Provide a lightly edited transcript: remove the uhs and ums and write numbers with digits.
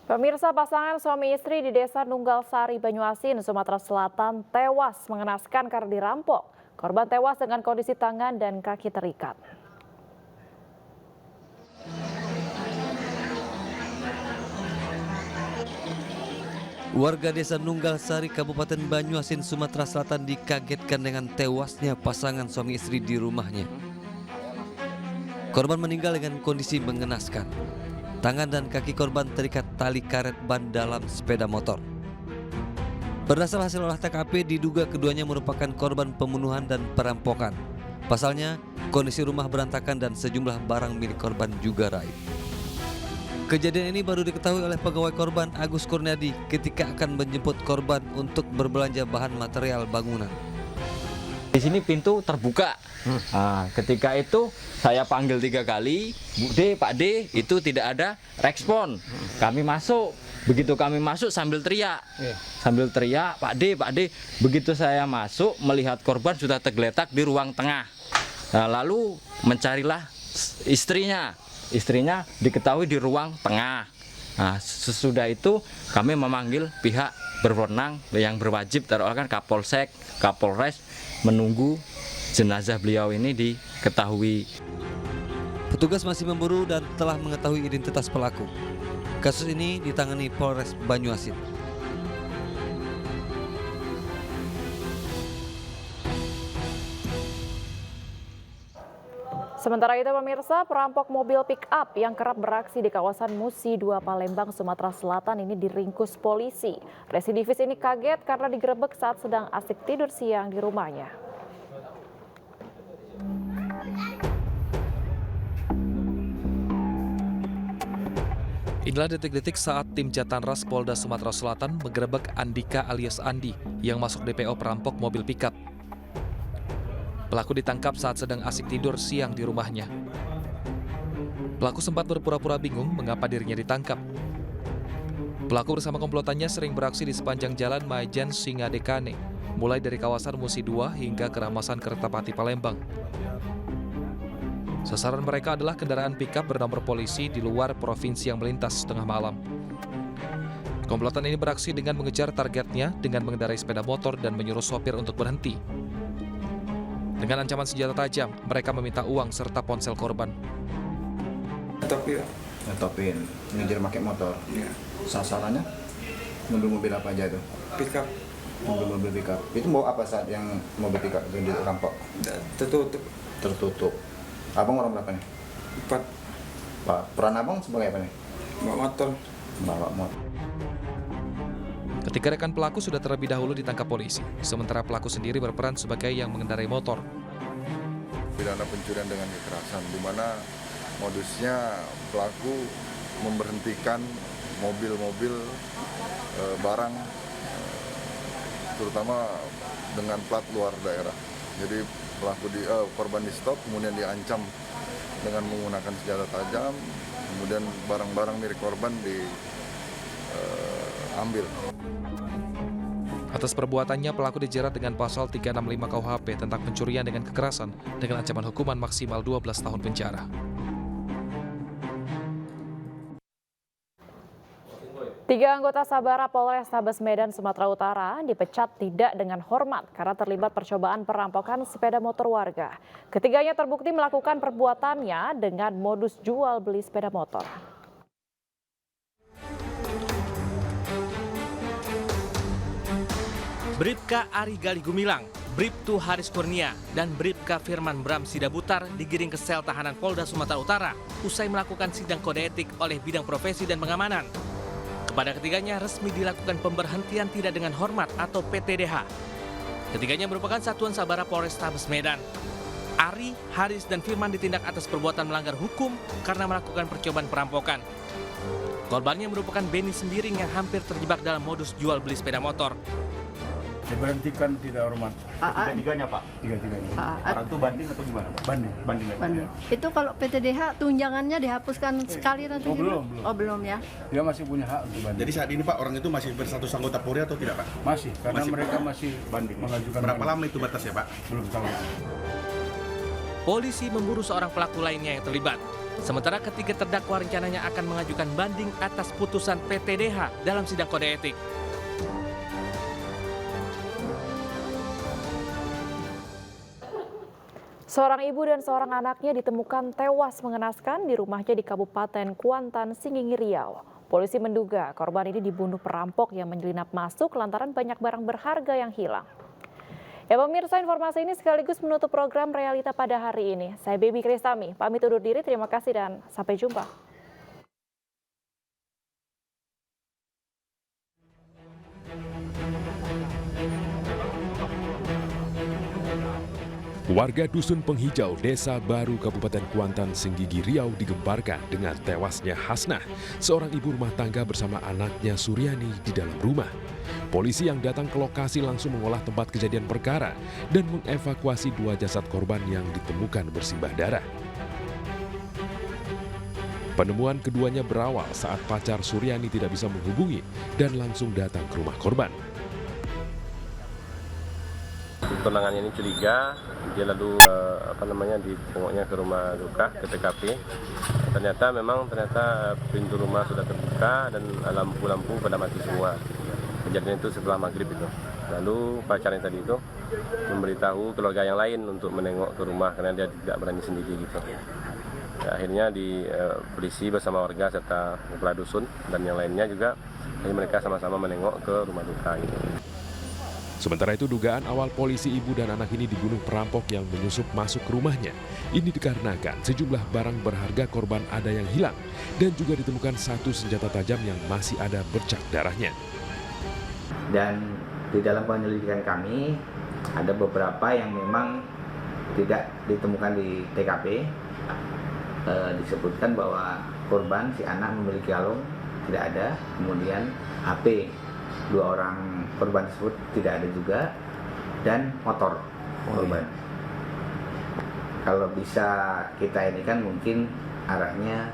Pemirsa, pasangan suami istri di Desa Nunggal Sari, Banyuasin, Sumatera Selatan tewas mengenaskan karena dirampok. Korban tewas dengan kondisi tangan dan kaki terikat. Warga Desa Nunggal Sari, Kabupaten Banyuasin, Sumatera Selatan dikagetkan dengan tewasnya pasangan suami istri di rumahnya. Korban meninggal dengan kondisi mengenaskan. Tangan dan kaki korban terikat tali karet ban dalam sepeda motor. Berdasar hasil olah TKP, diduga keduanya merupakan korban pembunuhan dan perampokan. Pasalnya, kondisi rumah berantakan dan sejumlah barang milik korban juga raib. Kejadian ini baru diketahui oleh pegawai korban Agus Kurniadi ketika akan menjemput korban untuk berbelanja bahan material bangunan. Di sini pintu terbuka. Nah, ketika itu saya panggil 3 kali, Bu D, Pak D, itu tidak ada respon. Kami masuk. Begitu kami masuk sambil teriak. Sambil teriak, Pak D, Pak D. Begitu saya masuk, melihat korban sudah tergeletak di ruang tengah. Nah, lalu mencarilah istrinya. Istrinya diketahui di ruang tengah. Nah, sesudah itu kami memanggil pihak berwenang yang berwajib, terutama Kapolsek, Kapolres, menunggu jenazah beliau ini diketahui. Petugas masih memburu dan telah mengetahui identitas pelaku. Kasus ini ditangani Polres Banyuasin. Sementara itu, pemirsa, perampok mobil pick-up yang kerap beraksi di kawasan Musi 2 Palembang, Sumatera Selatan ini diringkus polisi. Residivis ini kaget karena digerebek saat sedang asik tidur siang di rumahnya. Inilah detik-detik saat tim Jatanras Polda Sumatera Selatan menggerebek Andika alias Andi yang masuk DPO perampok mobil pickup. Pelaku ditangkap saat sedang asik tidur siang di rumahnya. Pelaku sempat berpura-pura bingung mengapa dirinya ditangkap. Pelaku bersama komplotannya sering beraksi di sepanjang jalan Majen Singadekane, mulai dari kawasan Musi 2 hingga Keramasan Kertapati Palembang. Sasaran mereka adalah kendaraan pickup bernomor polisi di luar provinsi yang melintas tengah malam. Komplotan ini beraksi dengan mengejar targetnya dengan mengendarai sepeda motor dan menyuruh sopir untuk berhenti. Dengan ancaman senjata tajam, mereka meminta uang serta ponsel korban. Ngetopin, ngejar pakai motor. Ya. Sasarannya mobil-mobil apa aja itu? Pickup Mobil-mobil pickup. Itu mau apa saat yang mobil pickup itu dirampok? tertutup Tertutup. Abang orang berapa nih? 4 Pak, peran abang sebagai apa nih? bawa motor. Bawa motor. Ketika rekan pelaku sudah terlebih dahulu ditangkap polisi, sementara pelaku sendiri berperan sebagai yang mengendarai motor. Pidana pencurian dengan kekerasan, di mana modusnya pelaku memberhentikan mobil-mobil barang, terutama dengan plat luar daerah. Jadi korban di stop, kemudian diancam dengan menggunakan senjata tajam, kemudian barang-barang milik korban diambil. Atas perbuatannya, pelaku dijerat dengan pasal 365 KUHP tentang pencurian dengan kekerasan dengan ancaman hukuman maksimal 12 tahun penjara. Tiga anggota Sabara Polrestabes Medan, Sumatera Utara dipecat tidak dengan hormat karena terlibat percobaan perampokan sepeda motor warga. Ketiganya terbukti melakukan perbuatannya dengan modus jual beli sepeda motor. Bribka Ari Gali Gumilang, Bribtu Haris Kurnia, dan Bribka Firman Bram Sidabutar digiring ke sel tahanan Polda Sumatera Utara usai melakukan sidang kode etik oleh bidang profesi dan pengamanan. Kepada ketiganya resmi dilakukan pemberhentian tidak dengan hormat atau PTDH. Ketiganya merupakan satuan Sabara Polrestabes Medan. Ari, Haris, dan Firman ditindak atas perbuatan melanggar hukum karena melakukan percobaan perampokan. Korbannya merupakan Beni Sembiring yang hampir terjebak dalam modus jual beli sepeda motor. Diberhentikan tidak hormat. Tiga-tiganya Pak? Tiga-tiganya. Orang itu banding atau gimana Pak? Banding. Banding. Itu kalau PTDH tunjangannya dihapuskan sekali nanti? Belum. Oh belum ya? Dia masih punya hak untuk banding. Jadi saat ini Pak, orang itu masih berstatus anggota Polri atau tidak Pak? Masih, karena Masih, mereka masih banding. mengajukan Berapa banding. lama itu batasnya Pak? Belum tahu. polisi memburu seorang pelaku lainnya yang terlibat. Sementara ketiga terdakwa rencananya akan mengajukan banding atas putusan PTDH dalam sidang kode etik. Seorang ibu dan seorang anaknya ditemukan tewas mengenaskan di rumahnya di Kabupaten Kuantan, Singgingi, Riau. Polisi menduga korban ini dibunuh perampok yang menyelinap masuk lantaran banyak barang berharga yang hilang. Ya pemirsa, informasi ini sekaligus menutup program Realita pada hari ini. Saya Baby Kristami, pamit undur diri, terima kasih dan sampai jumpa. Warga Dusun Penghijau, Desa Baru, Kabupaten Kuantan, Singgingi, Riau digemparkan dengan tewasnya Hasnah, seorang ibu rumah tangga bersama anaknya Suryani di dalam rumah. Polisi yang datang ke lokasi langsung mengolah tempat kejadian perkara dan mengevakuasi 2 jasad korban yang ditemukan bersimbah darah. Penemuan keduanya berawal saat pacar Suryani tidak bisa menghubungi dan langsung datang ke rumah korban. Tunangannya ini curiga, dia lalu ditengoknya ke rumah duka, ke TKP. Ternyata pintu rumah sudah terbuka dan lampu-lampu pada mati semua. Kejadian itu setelah maghrib itu. Lalu pacarnya tadi itu memberitahu keluarga yang lain untuk menengok ke rumah karena dia tidak berani sendiri gitu. Ya, akhirnya polisi bersama warga serta kepala dusun dan yang lainnya juga, mereka sama-sama menengok ke rumah duka gitu. Sementara itu dugaan awal polisi ibu dan anak ini dibunuh perampok yang menyusup masuk ke rumahnya. Ini dikarenakan sejumlah barang berharga korban ada yang hilang dan juga ditemukan 1 senjata tajam yang masih ada bercak darahnya. Dan di dalam penyelidikan kami ada beberapa yang memang tidak ditemukan di TKP. Disebutkan bahwa korban si anak memiliki kalung tidak ada, kemudian HP 2 orang korban tersebut tidak ada juga, dan motor korban. Kalau bisa kita ini kan mungkin arahnya